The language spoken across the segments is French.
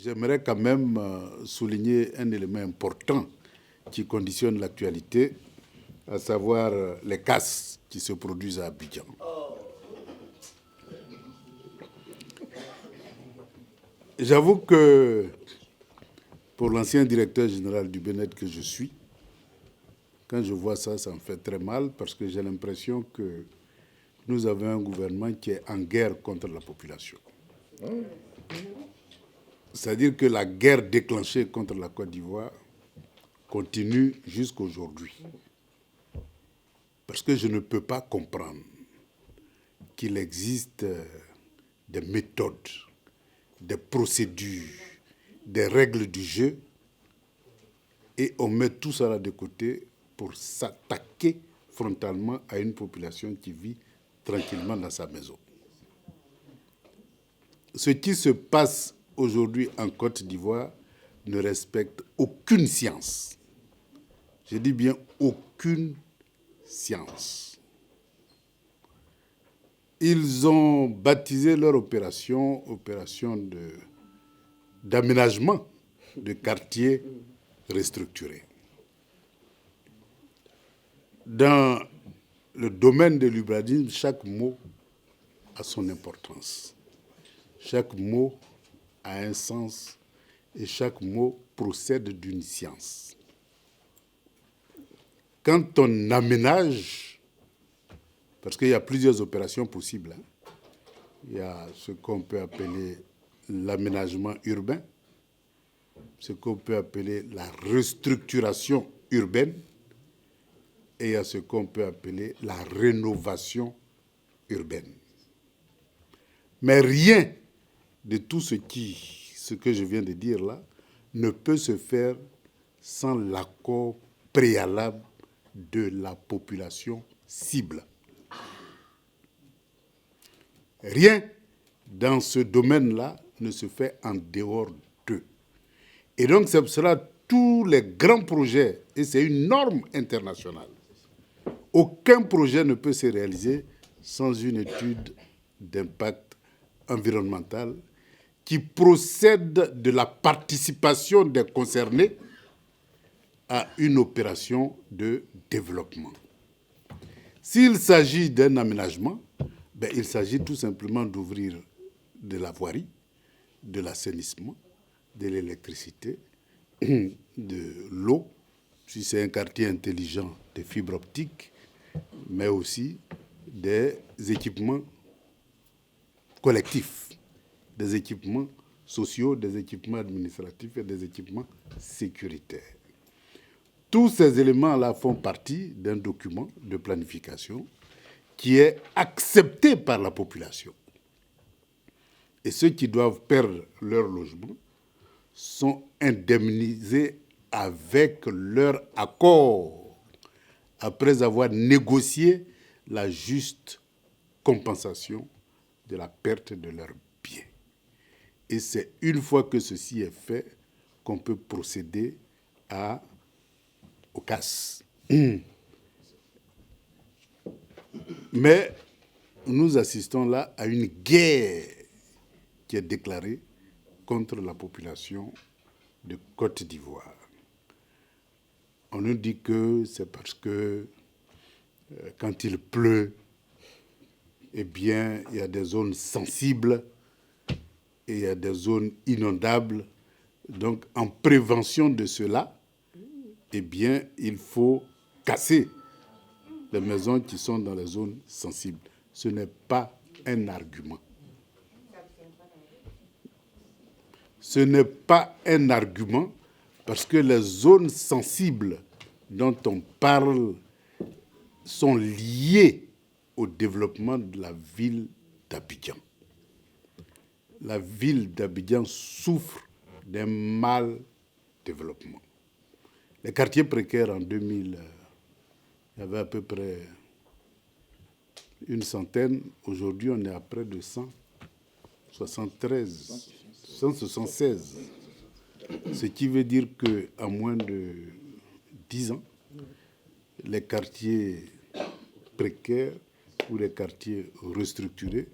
J'aimerais quand même souligner un élément important qui conditionne l'actualité, à savoir les casses qui se produisent à Abidjan. J'avoue que pour l'ancien directeur général du BNED que je suis, quand je vois ça, ça me fait très mal parce que j'ai l'impression que nous avons un gouvernement qui est en guerre contre la population. C'est-à-dire que la guerre déclenchée contre la Côte d'Ivoire continue jusqu'aujourd'hui. Parce que je ne peux pas comprendre qu'il existe des méthodes, des procédures, des règles du jeu, et on met tout ça là de côté pour s'attaquer frontalement à une population qui vit tranquillement dans sa maison. Ce qui se passe aujourd'hui en Côte d'Ivoire ne respecte aucune science. Je dis bien aucune science. Ils ont baptisé leur opération d'aménagement de quartiers restructurés. Dans le domaine de l'urbanisme, chaque mot a son importance. Chaque mot a un sens et chaque mot procède d'une science. Quand on aménage, parce qu'il y a plusieurs opérations possibles, il y a ce qu'on peut appeler l'aménagement urbain, ce qu'on peut appeler la restructuration urbaine, et il y a ce qu'on peut appeler la rénovation urbaine. Mais rien de tout ce que je viens de dire là ne peut se faire sans l'accord préalable de la population cible. Rien dans ce domaine-là ne se fait en dehors d'eux. Et donc, ce sera tous les grands projets, et c'est une norme internationale. Aucun projet ne peut se réaliser sans une étude d'impact environnemental qui procède de la participation des concernés à une opération de développement. S'il s'agit d'un aménagement, il s'agit tout simplement d'ouvrir de la voirie, de l'assainissement, de l'électricité, de l'eau, si c'est un quartier intelligent, des fibres optiques, mais aussi des équipements collectifs, des équipements sociaux, des équipements administratifs et des équipements sécuritaires. Tous ces éléments-là font partie d'un document de planification qui est accepté par la population. Et ceux qui doivent perdre leur logement sont indemnisés avec leur accord, après avoir négocié la juste compensation de la perte de leurs biens. Et c'est une fois que ceci est fait qu'on peut procéder aux casses. Mais nous assistons là à une guerre qui est déclarée contre la population de Côte d'Ivoire. On nous dit que c'est parce que quand il pleut, eh bien, il y a des zones sensibles et il y a des zones inondables. Donc, en prévention de cela, eh bien, il faut casser les maisons qui sont dans les zones sensibles. Ce n'est pas un argument. Ce n'est pas un argument parce que les zones sensibles dont on parle sont liées au développement de la ville d'Abidjan. La ville d'Abidjan souffre d'un mal développement. Les quartiers précaires en 2000, il y avait à peu près une centaine. Aujourd'hui, on est à près de 176. Ce qui veut dire qu'en moins de 10 ans, les quartiers précaires ou les quartiers restructurés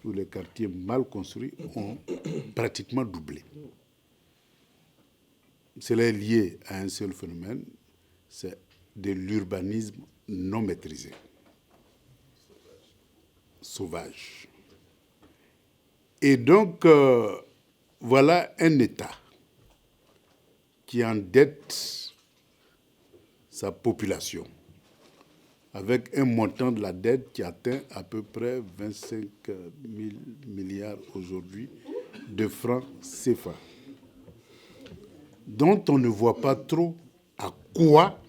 ou les quartiers mal construits ont pratiquement doublé. cela est lié à un seul phénomène, c'est de l'urbanisme non maîtrisé, sauvage. Et donc, voilà un État qui endette sa population avec un montant de la dette qui atteint à peu près 25 000 milliards aujourd'hui de francs CFA, dont on ne voit pas trop à quoi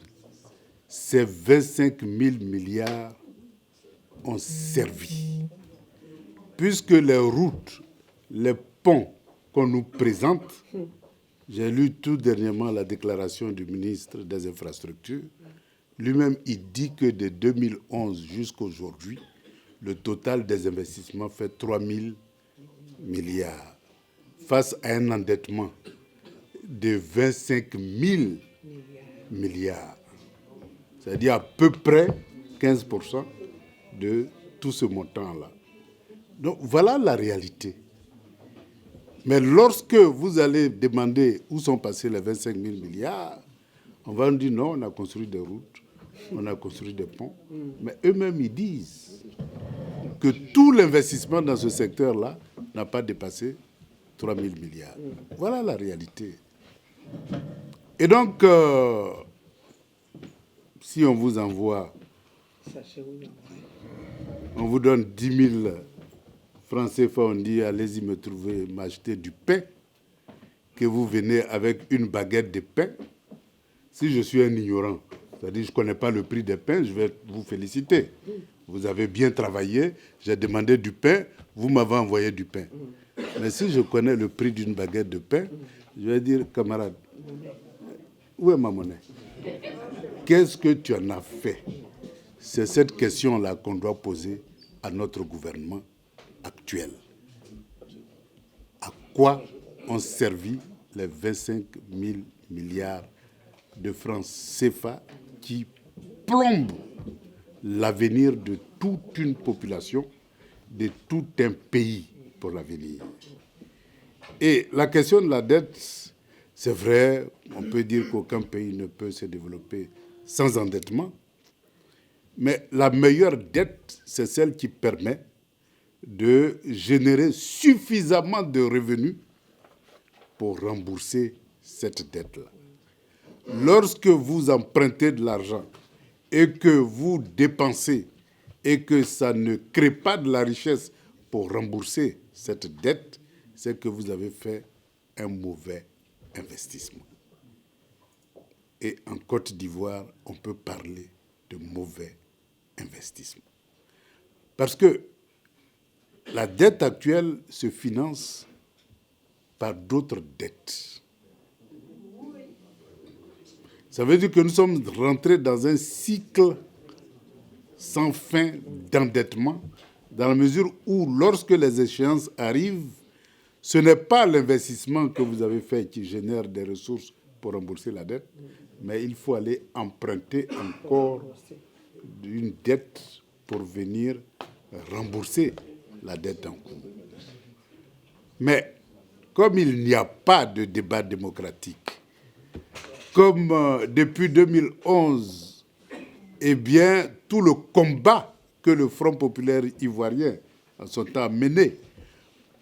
ces 25 000 milliards ont servi. Puisque les routes, les ponts qu'on nous présente, j'ai lu tout dernièrement la déclaration du ministre des Infrastructures, lui-même il dit que de 2011 jusqu'à aujourd'hui, le total des investissements fait 3 000 milliards, face à un endettement de 25 000 milliards. C'est-à-dire à peu près 15% de tout ce montant-là. Donc voilà la réalité. Mais lorsque vous allez demander où sont passés les 25 000 milliards, on va nous dire non, on a construit des routes, on a construit des ponts. Mais eux-mêmes, ils disent que tout l'investissement dans ce secteur-là n'a pas dépassé 3 000 milliards. Voilà la réalité. Et donc, si on vous envoie, on vous donne 10 000 francs CFA, on dit allez-y me trouver, m'acheter du pain, que vous venez avec une baguette de pain. Si je suis un ignorant, c'est-à-dire que je ne connais pas le prix des pains, je vais vous féliciter. Vous avez bien travaillé, j'ai demandé du pain, vous m'avez envoyé du pain. Mais si je connais le prix d'une baguette de pain, je vais dire, camarade, où est ma monnaie? Qu'est-ce que tu en as fait? C'est cette question-là qu'on doit poser à notre gouvernement actuel. À quoi ont servi les 25 000 milliards de francs CFA qui plombent l'avenir de toute une population, de tout un pays pour l'avenir? Et la question de la dette, c'est vrai, on peut dire qu'aucun pays ne peut se développer sans endettement, mais la meilleure dette, c'est celle qui permet de générer suffisamment de revenus pour rembourser cette dette-là. Lorsque vous empruntez de l'argent et que vous dépensez et que ça ne crée pas de la richesse pour rembourser cette dette, c'est que vous avez fait un mauvais investissement. Et en Côte d'Ivoire, on peut parler de mauvais investissement. Parce que la dette actuelle se finance par d'autres dettes. Ça veut dire que nous sommes rentrés dans un cycle sans fin d'endettement, dans la mesure où, lorsque les échéances arrivent, ce n'est pas l'investissement que vous avez fait qui génère des ressources pour rembourser la dette, mais il faut aller emprunter encore une dette pour venir rembourser la dette en cours. Mais comme il n'y a pas de débat démocratique, comme depuis 2011, eh bien, tout le combat que le Front populaire ivoirien en son temps a mené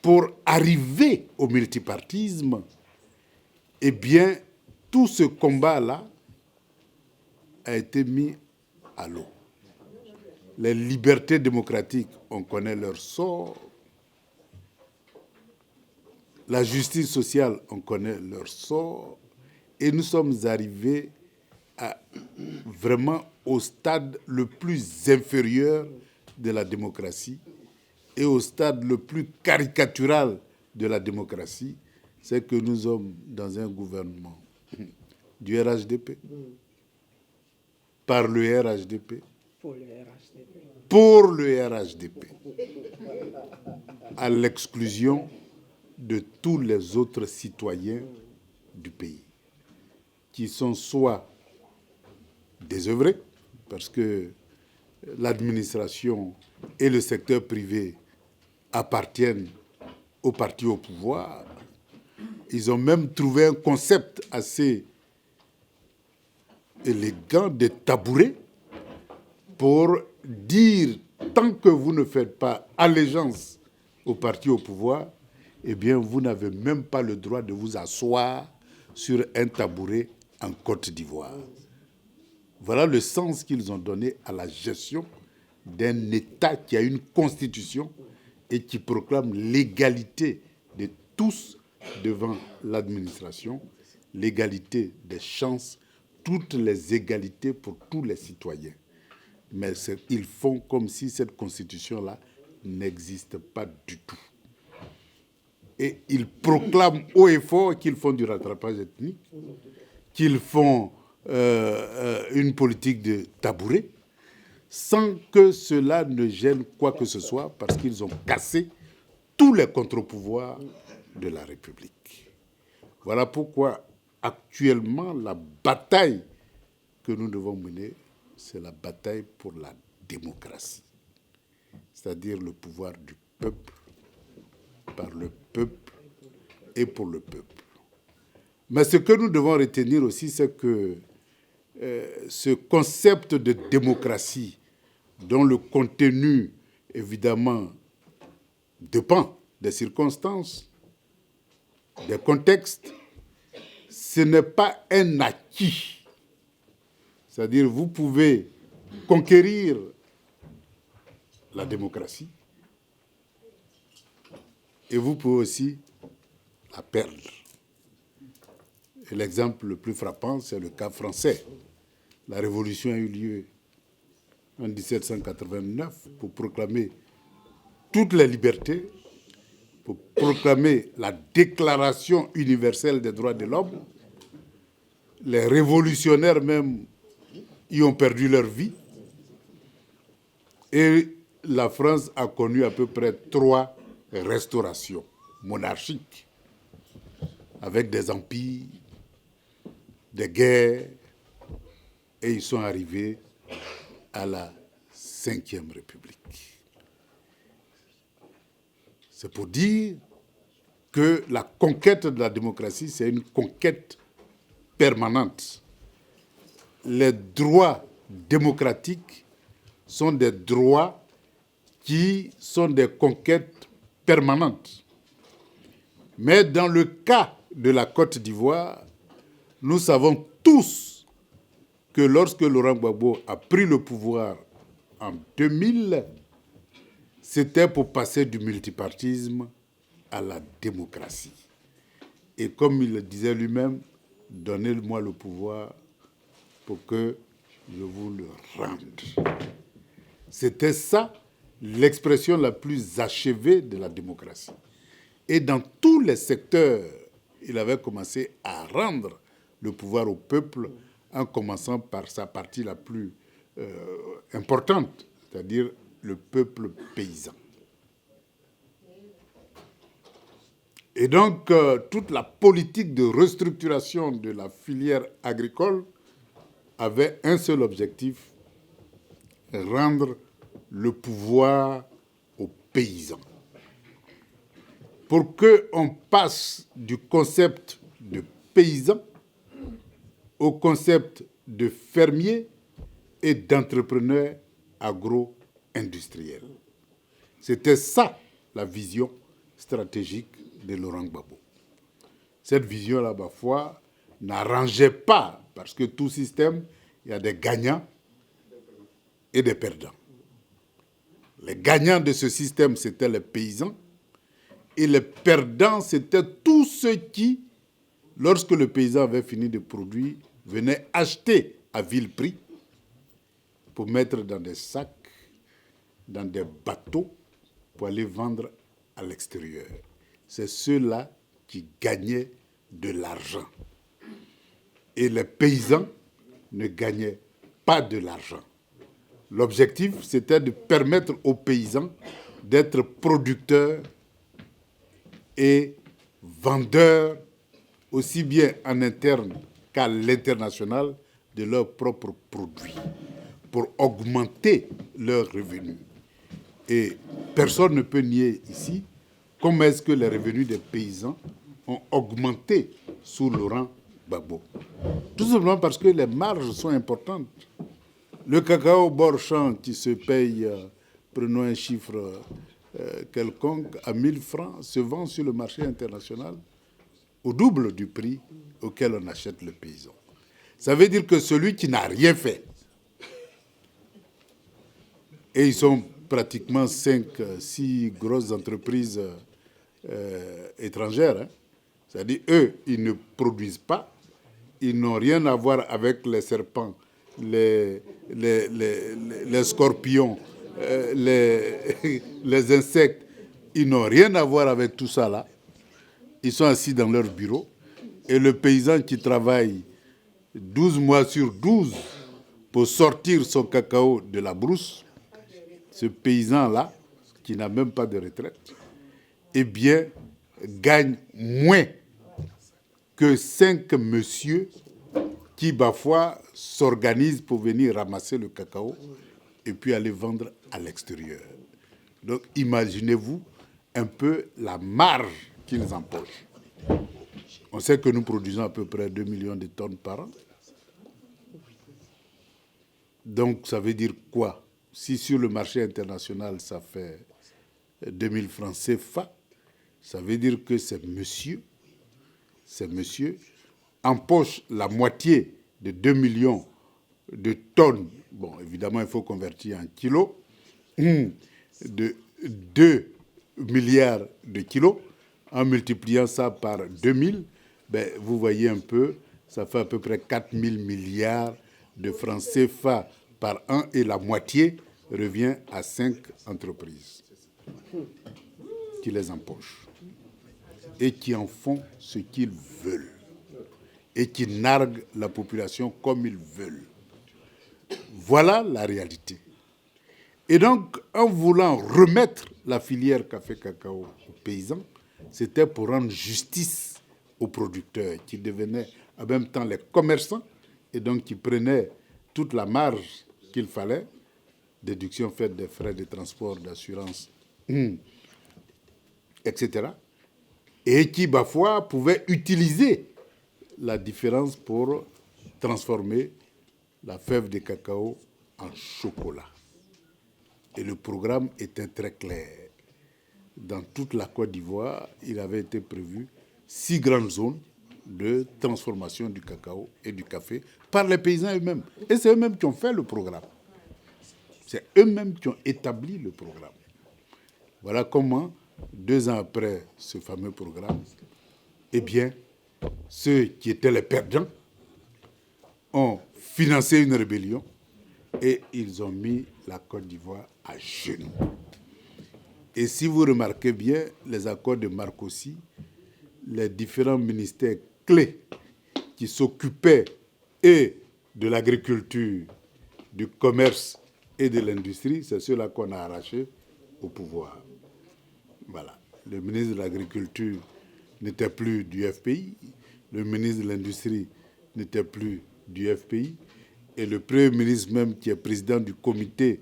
pour arriver au multipartisme, eh bien, tout ce combat-là a été mis à l'eau. Les libertés démocratiques, on connaît leur sort. La justice sociale, on connaît leur sort. Et nous sommes arrivés vraiment au stade le plus inférieur de la démocratie et au stade le plus caricatural de la démocratie, c'est que nous sommes dans un gouvernement du RHDP, par le RHDP, pour le RHDP, à l'exclusion de tous les autres citoyens du pays, qui sont soit désœuvrés, parce que l'administration et le secteur privé appartiennent au parti au pouvoir, Ils ont même trouvé un concept assez élégant de tabouret pour dire, tant que vous ne faites pas allégeance au parti au pouvoir, eh bien, vous n'avez même pas le droit de vous asseoir sur un tabouret en Côte d'Ivoire. Voilà le sens qu'ils ont donné à la gestion d'un État qui a une constitution et qui proclame l'égalité de tous devant l'administration, l'égalité des chances, toutes les égalités pour tous les citoyens. Mais ils font comme si cette constitution-là n'existe pas du tout. Et ils proclament haut et fort qu'ils font du rattrapage ethnique, qu'ils font une politique de tabouret, sans que cela ne gêne quoi que ce soit, parce qu'ils ont cassé tous les contre-pouvoirs de la République. Voilà pourquoi, actuellement, la bataille que nous devons mener, c'est la bataille pour la démocratie, c'est-à-dire le pouvoir du peuple, par le peuple et pour le peuple. Mais ce que nous devons retenir aussi, c'est que ce concept de démocratie, dont le contenu, évidemment, dépend des circonstances, des contextes, ce n'est pas un acquis. C'est-à-dire, vous pouvez conquérir la démocratie et vous pouvez aussi la perdre. Et l'exemple le plus frappant, c'est le cas français. La révolution a eu lieu en 1789 pour proclamer toutes les libertés, pour proclamer la Déclaration universelle des droits de l'homme. Les révolutionnaires même y ont perdu leur vie. Et la France a connu à peu près 3 restaurations monarchiques, avec des empires, des guerres, et ils sont arrivés à la Ve République. C'est pour dire que la conquête de la démocratie, c'est une conquête permanente. Les droits démocratiques sont des droits qui sont des conquêtes permanentes. Mais dans le cas de la Côte d'Ivoire, nous savons tous que lorsque Laurent Gbagbo a pris le pouvoir en 2000, c'était pour passer du multipartisme à la démocratie. Et comme il le disait lui-même, donnez-moi le pouvoir pour que je vous le rende. C'était ça l'expression la plus achevée de la démocratie. Et dans tous les secteurs, il avait commencé à rendre le pouvoir au peuple, en commençant par sa partie la plus importante, c'est-à-dire le peuple paysan. Et donc, toute la politique de restructuration de la filière agricole avait un seul objectif, rendre le pouvoir aux paysans. Pour qu'on passe du concept de paysan au concept de fermier et d'entrepreneur agro-industriel. C'était ça la vision stratégique de Laurent Gbagbo. Cette vision-là, parfois, n'arrangeait pas, parce que tout système, il y a des gagnants et des perdants. Les gagnants de ce système, c'était les paysans, et les perdants, c'était tous ceux qui, lorsque le paysan avait fini de produire, venaient acheter à vil prix pour mettre dans des sacs, dans des bateaux, pour aller vendre à l'extérieur. C'est ceux-là qui gagnaient de l'argent. Et les paysans ne gagnaient pas de l'argent. L'objectif, c'était de permettre aux paysans d'être producteurs et vendeurs, aussi bien en interne qu'à l'international, de leurs propres produits, pour augmenter leurs revenus. Et personne ne peut nier ici comment est-ce que les revenus des paysans ont augmenté sous Laurent Gbagbo. Tout simplement parce que les marges sont importantes. Le cacao bord champ qui se paye, prenons un chiffre quelconque, à 1000 francs, se vend sur le marché international au double du prix auquel on achète le paysan. Ça veut dire que celui qui n'a rien fait, et ils sont pratiquement 5, 6 grosses entreprises étrangères, hein. C'est-à-dire eux, ils ne produisent pas, ils n'ont rien à voir avec les serpents, les scorpions, les insectes, ils n'ont rien à voir avec tout ça là. Ils sont assis dans leur bureau et le paysan qui travaille 12 mois sur 12 pour sortir son cacao de la brousse, ce paysan-là, qui n'a même pas de retraite, eh bien, gagne moins que 5 messieurs qui, parfois, s'organisent pour venir ramasser le cacao et puis aller vendre à l'extérieur. Donc, imaginez-vous un peu la marge qu'ils empochent. On sait que nous produisons à peu près 2 millions de tonnes par an. Donc, ça veut dire quoi? Si sur le marché international, ça fait 2000 francs CFA, ça veut dire que ces messieurs empochent la moitié de 2 millions de tonnes. Bon, évidemment, il faut convertir en kilos, de 2 milliards de kilos. En multipliant ça par 2000, ben, vous voyez un peu, ça fait à peu près 4000 milliards de francs CFA par an et la moitié revient à 5 entreprises qui les empochent et qui en font ce qu'ils veulent et qui narguent la population comme ils veulent. Voilà la réalité. Et donc, en voulant remettre la filière café-cacao aux paysans, c'était pour rendre justice aux producteurs qui devenaient en même temps les commerçants et donc qui prenaient toute la marge qu'il fallait, déduction faite des frais de transport, d'assurance, etc. Et qui, parfois, pouvaient utiliser la différence pour transformer la fève de cacao en chocolat. Et le programme était très clair. Dans toute la Côte d'Ivoire, il avait été prévu 6 grandes zones de transformation du cacao et du café par les paysans eux-mêmes. Et c'est eux-mêmes qui ont fait le programme. C'est eux-mêmes qui ont établi le programme. Voilà comment, 2 ans après ce fameux programme, eh bien, ceux qui étaient les perdants ont financé une rébellion et ils ont mis la Côte d'Ivoire à genoux. Et si vous remarquez bien, les accords de Marcoussis, les différents ministères clés qui s'occupaient et de l'agriculture, du commerce et de l'industrie, c'est ceux-là qu'on a arrachés au pouvoir. Voilà. Le ministre de l'Agriculture n'était plus du FPI, le ministre de l'Industrie n'était plus du FPI, et le Premier ministre même, qui est président du comité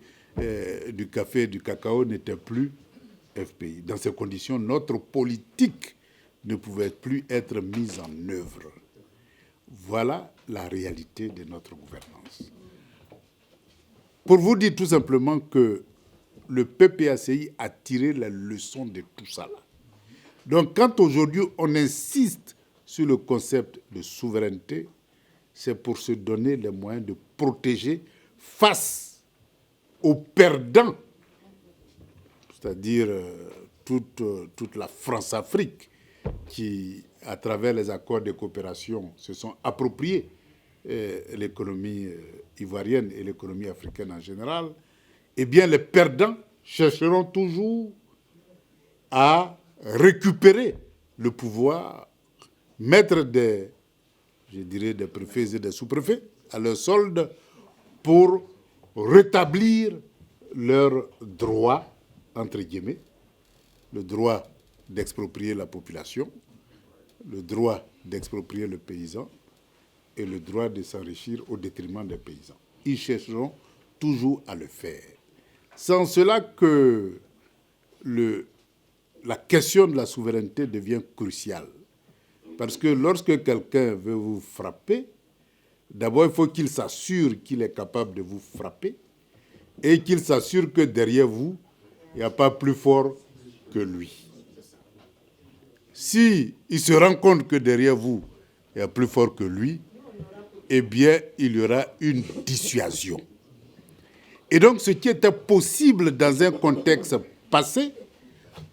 du café et du cacao, n'était plus FPI. Dans ces conditions, notre politique ne pouvait plus être mise en œuvre. Voilà la réalité de notre gouvernance. Pour vous dire tout simplement que le PPACI a tiré la leçon de tout ça là. Donc quand aujourd'hui on insiste sur le concept de souveraineté, c'est pour se donner les moyens de protéger face aux perdants, c'est-à-dire toute la France-Afrique qui, à travers les accords de coopération, se sont appropriés l'économie ivoirienne et l'économie africaine en général, eh bien les perdants chercheront toujours à récupérer le pouvoir, mettre des préfets et des sous-préfets à leur solde pour rétablir leurs droits, entre guillemets, le droit d'exproprier la population, le droit d'exproprier le paysan et le droit de s'enrichir au détriment des paysans. Ils chercheront toujours à le faire. C'est en cela que la question de la souveraineté devient cruciale. Parce que lorsque quelqu'un veut vous frapper, d'abord, il faut qu'il s'assure qu'il est capable de vous frapper et qu'il s'assure que derrière vous, il n'y a pas plus fort que lui. Si il se rend compte que derrière vous, il y a plus fort que lui, eh bien, il y aura une dissuasion. Et donc, ce qui était possible dans un contexte passé,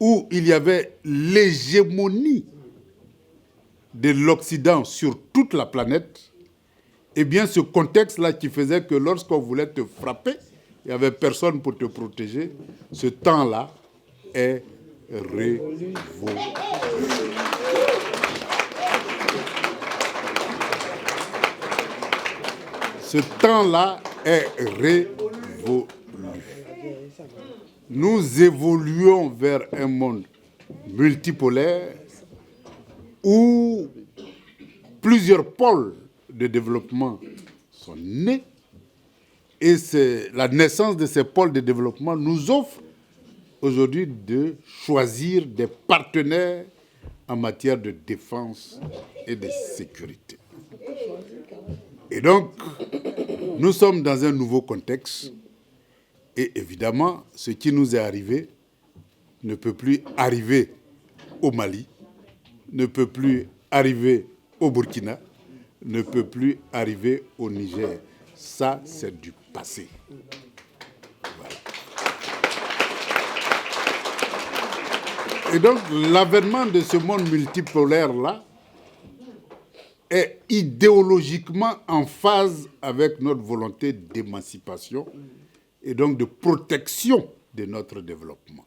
où il y avait l'hégémonie de l'Occident sur toute la planète, eh bien, ce contexte-là qui faisait que lorsqu'on voulait te frapper, il n'y avait personne pour te protéger, ce temps-là est révolu. Ce temps-là est révolu. Nous évoluons vers un monde multipolaire où plusieurs pôles de développement sont nés et la naissance de ces pôles de développement nous offre aujourd'hui de choisir des partenaires en matière de défense et de sécurité. Et donc, nous sommes dans un nouveau contexte et évidemment, ce qui nous est arrivé ne peut plus arriver au Mali, ne peut plus arriver au Burkina, ne peut plus arriver au Niger. Ça, c'est du passé. Voilà. Et donc, l'avènement de ce monde multipolaire-là est idéologiquement en phase avec notre volonté d'émancipation et donc de protection de notre développement,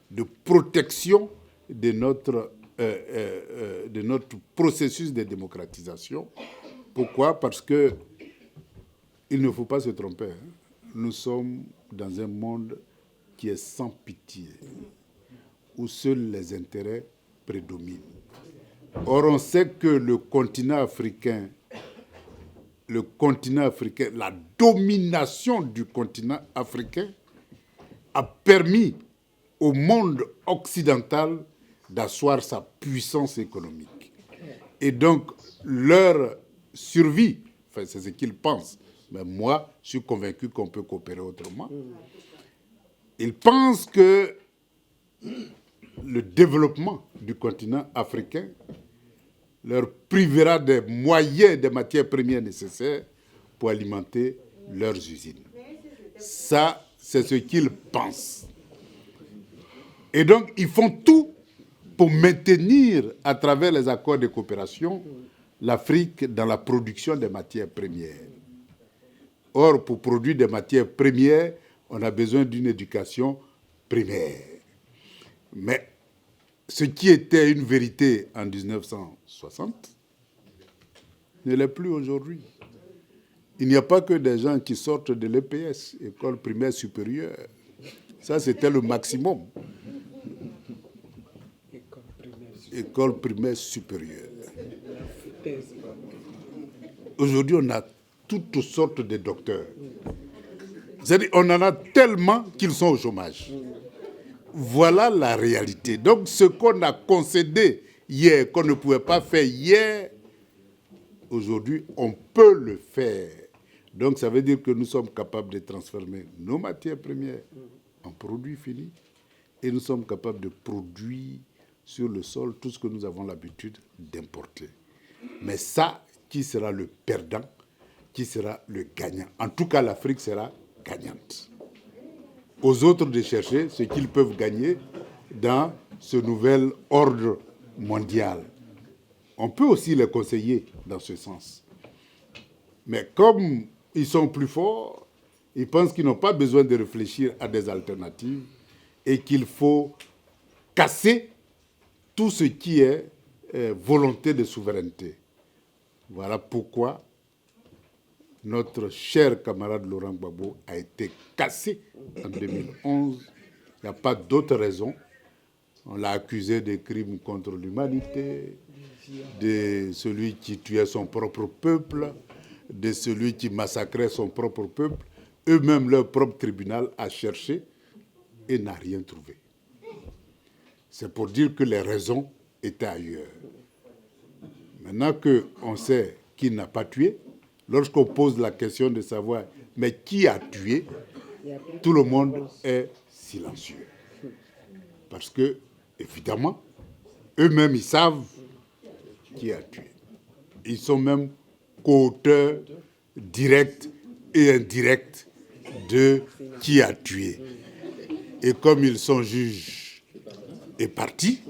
de protection de notre processus de démocratisation. Pourquoi? Parce que il ne faut pas se tromper. Nous sommes dans un monde qui est sans pitié, où seuls les intérêts prédominent. Or, on sait que le continent africain, la domination du continent africain a permis au monde occidental d'asseoir sa puissance économique. Et donc, leur survie, enfin, c'est ce qu'ils pensent, mais moi, je suis convaincu qu'on peut coopérer autrement. Ils pensent que le développement du continent africain leur privera des moyens, des matières premières nécessaires pour alimenter leurs usines. Ça, c'est ce qu'ils pensent. Et donc, ils font tout pour maintenir, à travers les accords de coopération, l'Afrique dans la production des matières premières. Or, pour produire des matières premières, on a besoin d'une éducation primaire. Mais ce qui était une vérité en 1960 ne l'est plus aujourd'hui. Il n'y a pas que des gens qui sortent de l'EPS, école primaire supérieure. Ça, c'était le maximum. École primaire supérieure. Aujourd'hui, on a toutes sortes de docteurs. C'est-à-dire, on en a tellement qu'ils sont au chômage. Voilà la réalité. Donc, ce qu'on a concédé hier, qu'on ne pouvait pas faire hier, aujourd'hui, on peut le faire. Donc, ça veut dire que nous sommes capables de transformer nos matières premières en produits finis et nous sommes capables de produire sur le sol tout ce que nous avons l'habitude d'importer. Mais ça, qui sera le perdant? Qui sera le gagnant? En tout cas, l'Afrique sera gagnante. Aux autres de chercher ce qu'ils peuvent gagner dans ce nouvel ordre mondial. On peut aussi les conseiller dans ce sens. Mais comme ils sont plus forts, ils pensent qu'ils n'ont pas besoin de réfléchir à des alternatives et qu'il faut casser tout ce qui est volonté de souveraineté. Voilà pourquoi notre cher camarade Laurent Gbagbo a été cassé en 2011. Il n'y a pas d'autre raison. On l'a accusé de crimes contre l'humanité, de celui qui tuait son propre peuple, de celui qui massacrait son propre peuple. Eux-mêmes, leur propre tribunal a cherché et n'a rien trouvé. C'est pour dire que les raisons étaient ailleurs. Maintenant qu'on sait qui n'a pas tué, lorsqu'on pose la question de savoir mais qui a tué, tout le monde est silencieux. Parce que, évidemment, eux-mêmes, ils savent qui a tué. Ils sont même co-auteurs directs et indirects de qui a tué. Et comme ils sont juges et partis,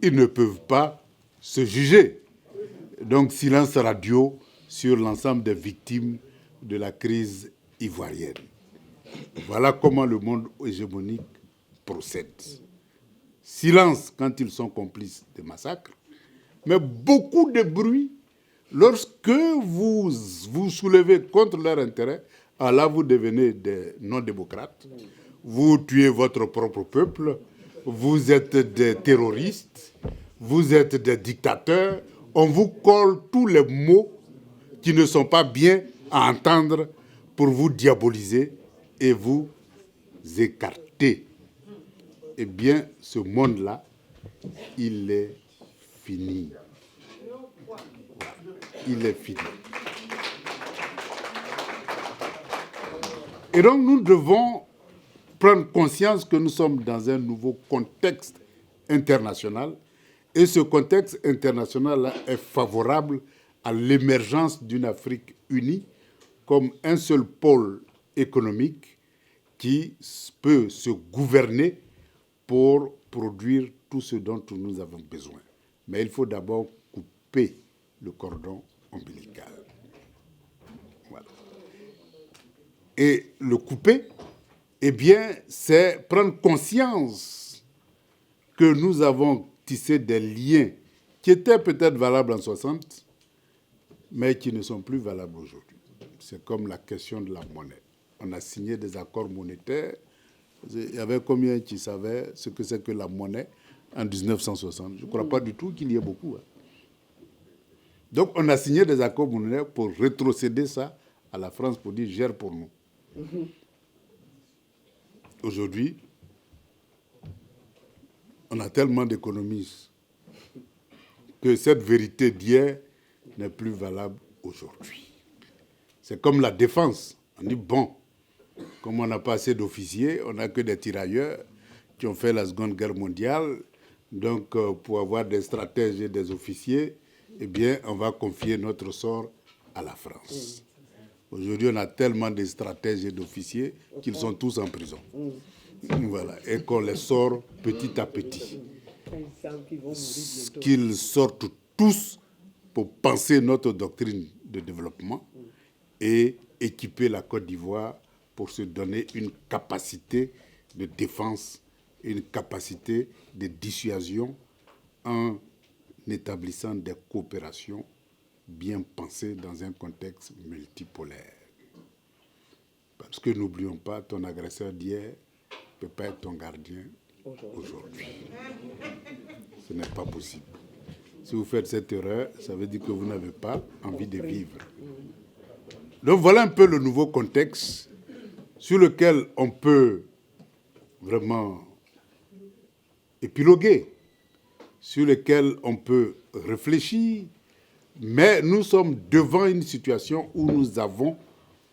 ils ne peuvent pas se juger. Donc, silence radio sur l'ensemble des victimes de la crise ivoirienne. Voilà comment le monde hégémonique procède. Silence quand ils sont complices des massacres, mais beaucoup de bruit lorsque vous vous soulevez contre leur intérêt. Alors là, vous devenez des non-démocrates, vous tuez votre propre peuple, vous êtes des terroristes, vous êtes des dictateurs, on vous colle tous les mots qui ne sont pas bien à entendre pour vous diaboliser et vous écarter. Eh bien, ce monde-là, il est fini. Il est fini. Et donc, nous devons prendre conscience que nous sommes dans un nouveau contexte international. Et ce contexte international est favorable à l'émergence d'une Afrique unie comme un seul pôle économique qui peut se gouverner pour produire tout ce dont nous avons besoin. Mais il faut d'abord couper le cordon ombilical. Voilà. Et le couper, eh bien, c'est prendre conscience que nous avons tissé des liens qui étaient peut-être valables en 60, mais qui ne sont plus valables aujourd'hui. C'est comme la question de la monnaie. On a signé des accords monétaires. Il y avait combien qui savaient ce que c'est que la monnaie en 1960? Je ne crois pas du tout qu'il y ait beaucoup. Donc, on a signé des accords monétaires pour rétrocéder ça à la France pour dire « gère pour nous ». Aujourd'hui, on a tellement d'économistes que cette vérité d'hier n'est plus valable aujourd'hui. C'est comme la défense. On dit, bon, comme on n'a pas assez d'officiers, on n'a que des tirailleurs qui ont fait la Seconde Guerre mondiale. Donc, pour avoir des stratèges et des officiers, eh bien, on va confier notre sort à la France. Aujourd'hui, on a tellement de stratèges et d'officiers qu'ils sont tous en prison. Voilà, et qu'on les sort petit à petit. Qu'ils sortent tous pour penser notre doctrine de développement et équiper la Côte d'Ivoire pour se donner une capacité de défense, une capacité de dissuasion en établissant des coopérations bien pensées dans un contexte multipolaire. Parce que n'oublions pas, ton agresseur d'hier ne peut pas être ton gardien aujourd'hui. Ce n'est pas possible. Si vous faites cette erreur, ça veut dire que vous n'avez pas envie de vivre. Donc voilà un peu le nouveau contexte sur lequel on peut vraiment épiloguer, sur lequel on peut réfléchir, mais nous sommes devant une situation où nous avons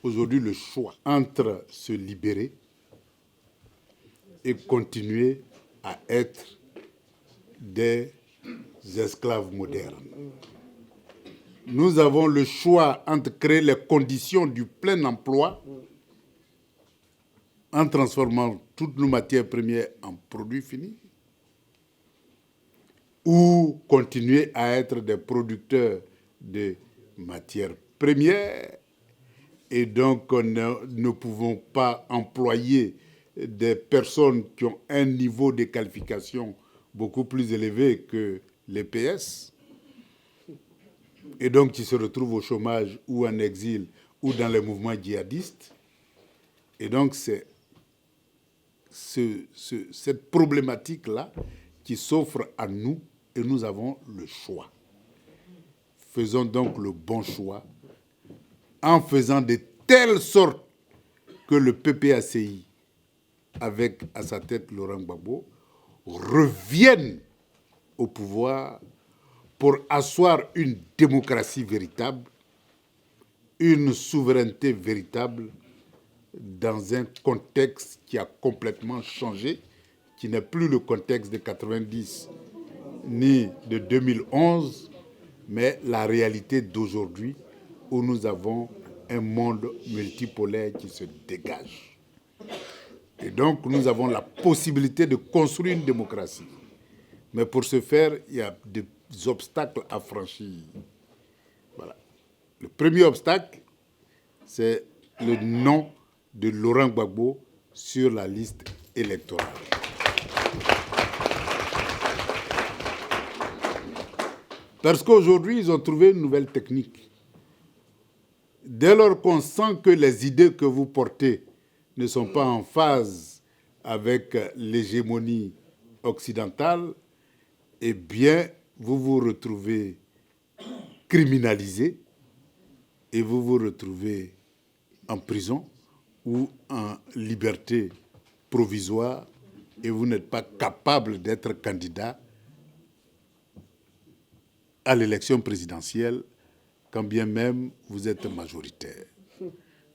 aujourd'hui le choix entre se libérer et continuer à être des esclaves modernes. Nous avons le choix entre créer les conditions du plein emploi en transformant toutes nos matières premières en produits finis ou continuer à être des producteurs de matières premières et donc ne pouvons pas employer des personnes qui ont un niveau de qualification beaucoup plus élevé que les PS et donc qui se retrouvent au chômage ou en exil ou dans les mouvements djihadistes. Et donc c'est cette problématique-là qui s'offre à nous et nous avons le choix. Faisons donc le bon choix en faisant de telle sorte que le PPACI, avec à sa tête Laurent Gbagbo, revienne au pouvoir pour asseoir une démocratie véritable, une souveraineté véritable dans un contexte qui a complètement changé, qui n'est plus le contexte de 90 ni de 2011, mais la réalité d'aujourd'hui où nous avons un monde multipolaire qui se dégage. Et donc, nous avons la possibilité de construire une démocratie. Mais pour ce faire, il y a des obstacles à franchir. Voilà. Le premier obstacle, c'est le nom de Laurent Gbagbo sur la liste électorale. Parce qu'aujourd'hui, ils ont trouvé une nouvelle technique. Dès lors qu'on sent que les idées que vous portez ne sont pas en phase avec l'hégémonie occidentale, eh bien, vous vous retrouvez criminalisé et vous vous retrouvez en prison ou en liberté provisoire et vous n'êtes pas capable d'être candidat à l'élection présidentielle, quand bien même vous êtes majoritaire.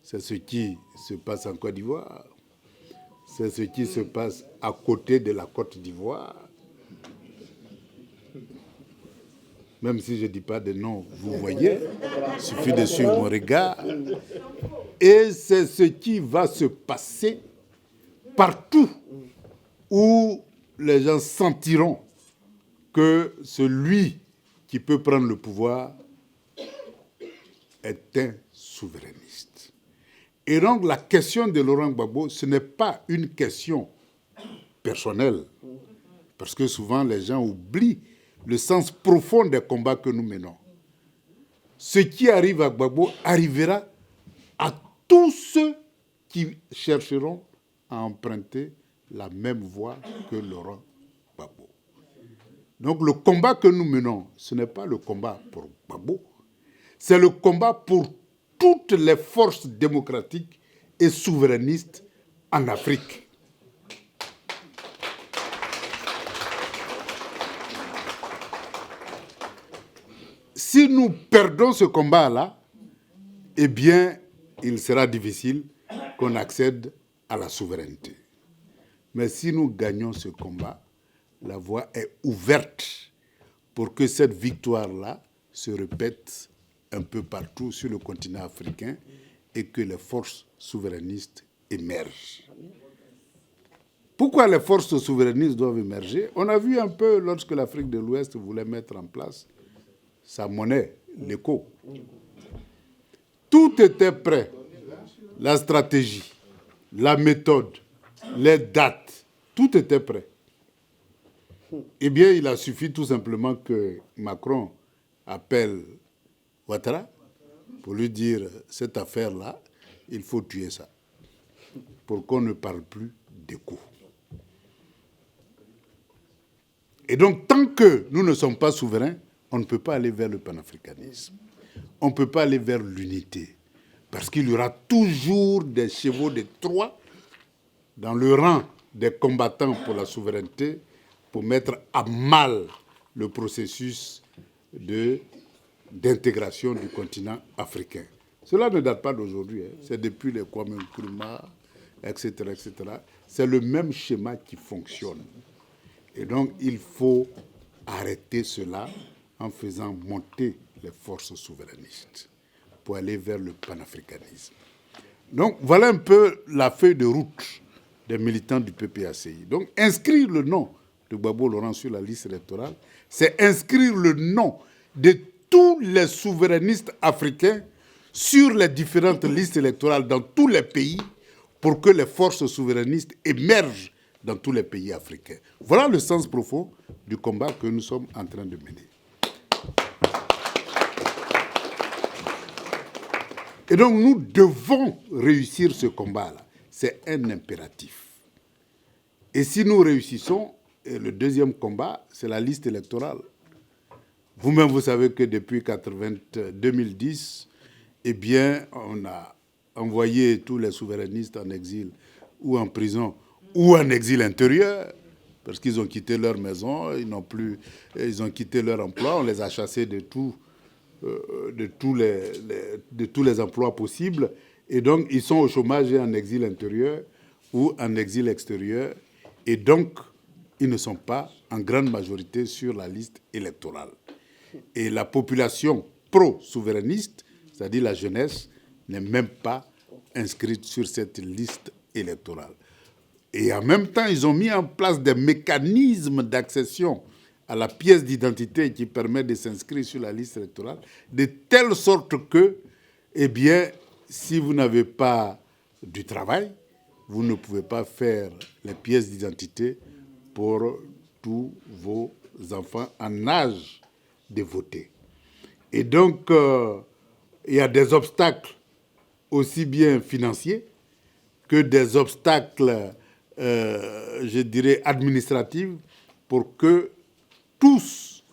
C'est ce qui se passe en Côte d'Ivoire, c'est ce qui se passe à côté de la Côte d'Ivoire. Même si je ne dis pas de nom, vous voyez, il suffit de suivre mon regard. Et c'est ce qui va se passer partout où les gens sentiront que celui qui peut prendre le pouvoir est un souverainiste. Et donc la question de Laurent Gbagbo, ce n'est pas une question personnelle, parce que souvent les gens oublient le sens profond des combats que nous menons. Ce qui arrive à Gbagbo arrivera à tous ceux qui chercheront à emprunter la même voie que Laurent Gbagbo. Donc le combat que nous menons, ce n'est pas le combat pour Gbagbo, c'est le combat pour toutes les forces démocratiques et souverainistes en Afrique. Si nous perdons ce combat-là, eh bien, il sera difficile qu'on accède à la souveraineté. Mais si nous gagnons ce combat, la voie est ouverte pour que cette victoire-là se répète un peu partout sur le continent africain et que les forces souverainistes émergent. Pourquoi les forces souverainistes doivent émerger? On a vu un peu lorsque l'Afrique de l'Ouest voulait mettre en place sa monnaie, l'éco. Tout était prêt. La stratégie, la méthode, les dates, tout était prêt. Eh bien, il a suffi tout simplement que Macron appelle Ouattara pour lui dire cette affaire-là, il faut tuer ça, pour qu'on ne parle plus d'éco. Et donc, tant que nous ne sommes pas souverains, on ne peut pas aller vers le panafricanisme. On ne peut pas aller vers l'unité. Parce qu'il y aura toujours des chevaux de Troie dans le rang des combattants pour la souveraineté pour mettre à mal le processus d'intégration du continent africain. Cela ne date pas d'aujourd'hui. C'est depuis les Kwame Nkrumah, etc., etc. C'est le même schéma qui fonctionne. Et donc, il faut arrêter cela en faisant monter les forces souverainistes pour aller vers le panafricanisme. Donc, voilà un peu la feuille de route des militants du PPACI. Donc, inscrire le nom de Gbagbo Laurent sur la liste électorale, c'est inscrire le nom de tous les souverainistes africains sur les différentes listes électorales dans tous les pays pour que les forces souverainistes émergent dans tous les pays africains. Voilà le sens profond du combat que nous sommes en train de mener. Et donc, nous devons réussir ce combat-là. C'est un impératif. Et si nous réussissons, le deuxième combat, c'est la liste électorale. Vous-même, vous savez que depuis 2010, eh bien, on a envoyé tous les souverainistes en exil ou en prison ou en exil intérieur, parce qu'ils ont quitté leur maison, ils ont quitté leur emploi, on les a chassés de tous les emplois possibles. Et donc, ils sont au chômage et en exil intérieur ou en exil extérieur. Et donc, ils ne sont pas en grande majorité sur la liste électorale. Et la population pro-souverainiste, c'est-à-dire la jeunesse, n'est même pas inscrite sur cette liste électorale. Et en même temps, ils ont mis en place des mécanismes d'accession à la pièce d'identité qui permet de s'inscrire sur la liste électorale, de telle sorte que, eh bien, si vous n'avez pas du travail, vous ne pouvez pas faire les pièces d'identité pour tous vos enfants en âge de voter. Et donc, il y a des obstacles aussi bien financiers que des obstacles, je dirais, administratifs pour que tous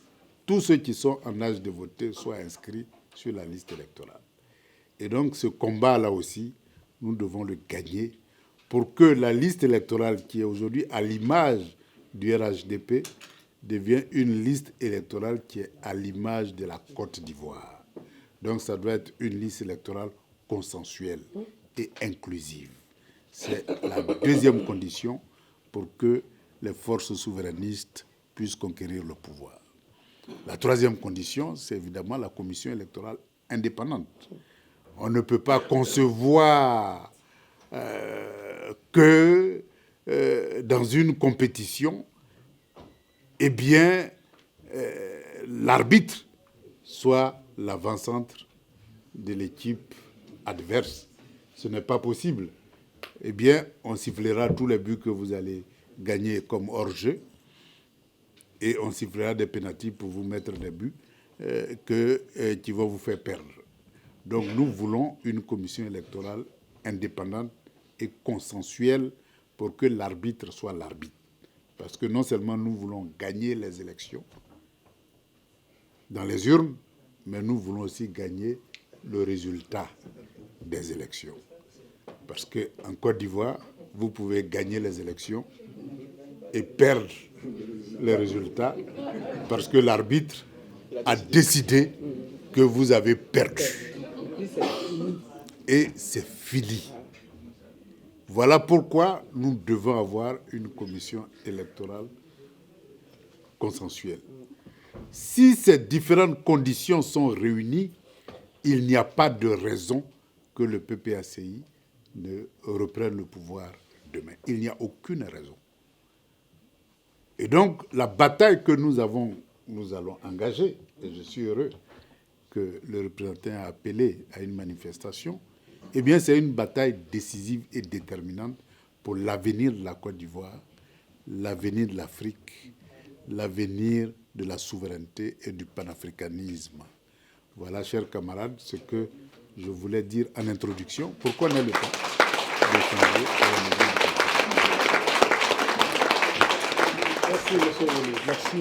ceux qui sont en âge de voter soient inscrits sur la liste électorale. Et donc, ce combat-là aussi, nous devons le gagner pour que la liste électorale, qui est aujourd'hui à l'image du RHDP, devienne une liste électorale qui est à l'image de la Côte d'Ivoire. Donc, ça doit être une liste électorale consensuelle et inclusive. C'est la deuxième condition pour que les forces souverainistes puissent conquérir le pouvoir. La troisième condition, c'est évidemment la commission électorale indépendante. On ne peut pas concevoir que dans une compétition, eh bien, l'arbitre soit l'avant-centre de l'équipe adverse. Ce n'est pas possible. Eh bien, on sifflera tous les buts que vous allez gagner comme hors-jeu et on sifflera des pénaltys pour vous mettre des buts qui vont vous faire perdre. Donc, nous voulons une commission électorale indépendante et consensuelle pour que l'arbitre soit l'arbitre. Parce que non seulement nous voulons gagner les élections dans les urnes, mais nous voulons aussi gagner le résultat des élections. Parce qu'en Côte d'Ivoire, vous pouvez gagner les élections et perdre les résultats parce que l'arbitre a décidé que vous avez perdu. Et c'est fini. Voilà pourquoi nous devons avoir une commission électorale consensuelle. Si ces différentes conditions sont réunies, il n'y a pas de raison que le PPACI ne reprenne le pouvoir demain. Il n'y a aucune raison. Et donc, la bataille que nous allons engager, et je suis heureux que le représentant a appelé à une manifestation, eh bien, c'est une bataille décisive et déterminante pour l'avenir de la Côte d'Ivoire, l'avenir de l'Afrique, l'avenir de la souveraineté et du panafricanisme. Voilà, chers camarades, ce que je voulais dire en introduction. Pourquoi on a le temps d'échanger? Merci, monsieur. Merci.